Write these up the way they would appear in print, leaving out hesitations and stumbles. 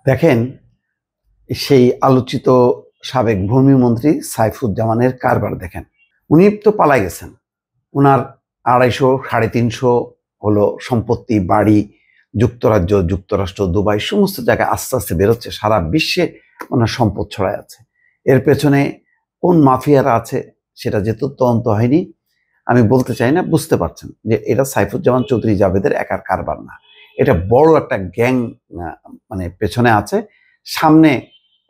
দেখেন, সেই আলোচিত সাবেক ভূমিমন্ত্রী সাইফুজ্জামানের কারবার দেখেন। উনি তো পালাই গেছেন। উনার 250-350 হলো সম্পত্তি, বাড়ি, যুক্তরাজ্য, যুক্তরাষ্ট্র, দুবাই সমস্ত জায়গায় আস্তে আস্তে বেরোচ্ছে। সারা বিশ্বে ওনার সম্পদ ছড়ায় আছে। এর পেছনে কোন মাফিয়ারা আছে সেটা যেহেতু তদন্ত হয়নি, আমি বলতে চাই না, বুঝতে পারছেন যে এটা সাইফুজ্জামান চৌধুরী জাবেদের একার কারবার না। এটা বড় একটা গ্যাং মানে পেছনে আছে। সামনে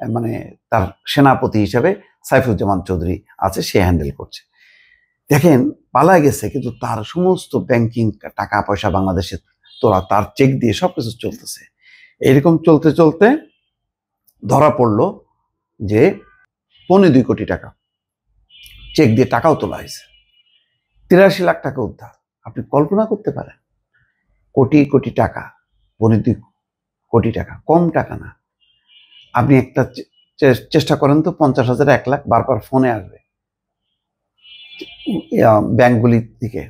মানে তার সেনাপতি হিসেবে সাইফুজ্জামান চৌধুরী আছে, সে হ্যান্ডেল করছে। দেখেন, পালায় গেছে কিন্তু তার সমস্ত ব্যাংকিং টাকা পয়সা বাংলাদেশে তোলা, তার চেক দিয়ে সবকিছু চলতেছে। এরকম চলতে চলতে ধরা পড়লো যে 2.25 কোটি টাকা চেক দিয়ে টাকাও তোলা হয়েছে। 83 লাখ টাকা উদ্ধার। আপনি কল্পনা করতে পারেন, কোটি কোটি টাকা, 2.25 কোটি টাকা কম টাকা না। আপনি একটা চেষ্টা করেন তো, 50,000 1 লাখ বারবার ফোনে আসবে ব্যাংকগুলি থেকে,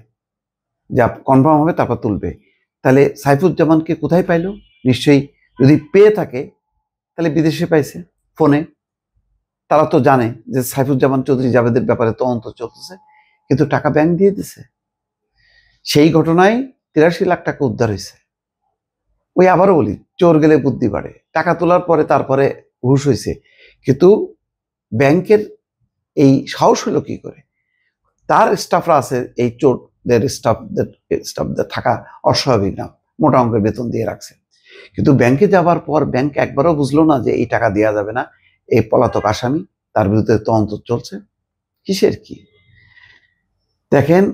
যা কনফার্ম হবে তারপর তুলবে। তাহলে সাইফুজ্জামানকে কোথায় পাইলো? নিশ্চয়ই যদি পেয়ে থাকে তাহলে বিদেশে পাইছে ফোনে। তারা তো জানে যে সাইফুজ্জামান চৌধুরী জাবেদের ব্যাপারে তদন্ত চলতেছে, কিন্তু টাকা ব্যাংক দিয়ে দিছে। সেই ঘটনায় 83 লাখ টাকা উদ্ধার হয়েছে। ওই আবারও বলি, চোর গেলে বুদ্ধি বাড়ে। টাকা তোলার পরে তারপরে হুশ হয়েছে, কিন্তু ব্যাংকের এই সাহস হলো কি করে? তার স্টাফরা আছে, এই চোরদের স্টাফদের থাকা অস্বাভাবিক না, মোটা অঙ্কের বেতন দিয়ে রাখছে। কিন্তু ব্যাংকে যাবার পর ব্যাংক একবারও বুঝলো না যে এই টাকা দেওয়া যাবে না, এই পলাতক আসামি, তার বিরুদ্ধে তদন্ত চলছে। কিসের কি? দেখেন,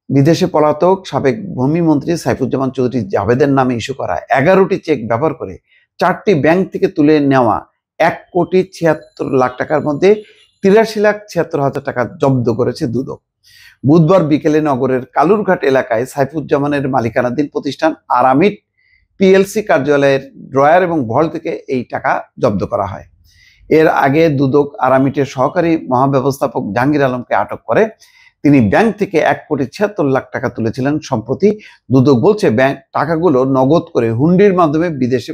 বিদেশে পলাতক সাবেক ভূমিমন্ত্রী সাইফুজ্জামান চৌধুরী জাবেদের নামে ইস্যু করা 11টি চেক ব্যবহার করে 4টি ব্যাংক থেকে তুলে নেওয়া 1,76 লাখ টাকার মধ্যে 83,76,000 টাকা জব্দ করেছে দুদক। বুধবার বিকেলে নগরের কালুরঘাট এলাকায় সাইফুজ্জামানের মালিকানাধীন প্রতিষ্ঠান আরামিট পিএলসি কার্যালয়ের ড্রয়ার এবং ভল্ট থেকে এই টাকা জব্দ করা হয়। এর আগে দুদক আরামিটের সহকারী মহাব্যবস্থাপক জাহাঙ্গীর আলমকে আটক করে। তিনি ব্যাংক থেকে 1,76 লাখ টাকা তুলেছিলেন। সম্প্রতি দুদক বলছে ব্যাংক টাকাগুলো নগদ করে হুন্ডির মাধ্যমে বিদেশে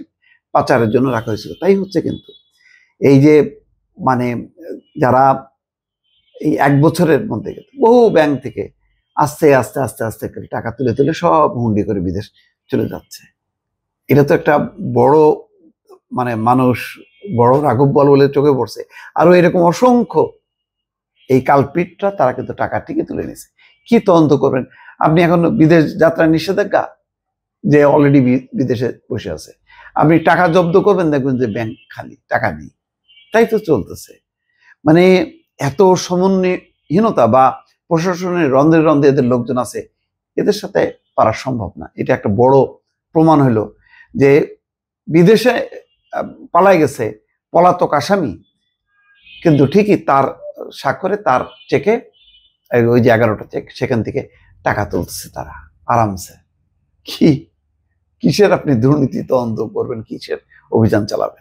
পাচারের জন্য রাখা হয়েছিল। তাই হচ্ছে কিন্তু এই যে মানে যারা এই 1 বছরের মধ্যে বহু ব্যাংক থেকে আস্তে আস্তে আস্তে আস্তে করে টাকা তুলে তুলে সব হুন্ডি করে বিদেশ চলে যাচ্ছে। এটা তো একটা বড় মানে মানুষ বড় রাঘব বল বলে চোখে পড়ছে। আরো এরকম অসংখ্য এই কালপিটরা, তারা কিন্তু টাকা ঠিকই তুলে নিয়েছে। কি তদন্ত করবেন আপনি? এখন বিদেশ যাত্রা নিষেধাজ্ঞা, যে অলরেডি বিদেশে বসে আছে, আপনি টাকা জব্দ করবেন, দেখবেন যে ব্যাংক খালি, টাকা নেই। তাই তো চলতেছে। মানে এত সমন্বয়হীনতা বা প্রশাসনের রন্ধে রন্ধে এদের লোকজন আছে, এদের সাথে পারা সম্ভব না। এটা একটা বড় প্রমাণ হলো যে বিদেশে পালাই গেছে পলাতক আসামি, কিন্তু ঠিকই তার স্বাক্ষরে তার চেকে, ওই যে 11টা চেক, সেখান থেকে টাকা তুলছে তারা আরামসে। কিসের আপনি দুর্নীতি তদন্ত করবেন? কিসের অভিযান চালাবেন?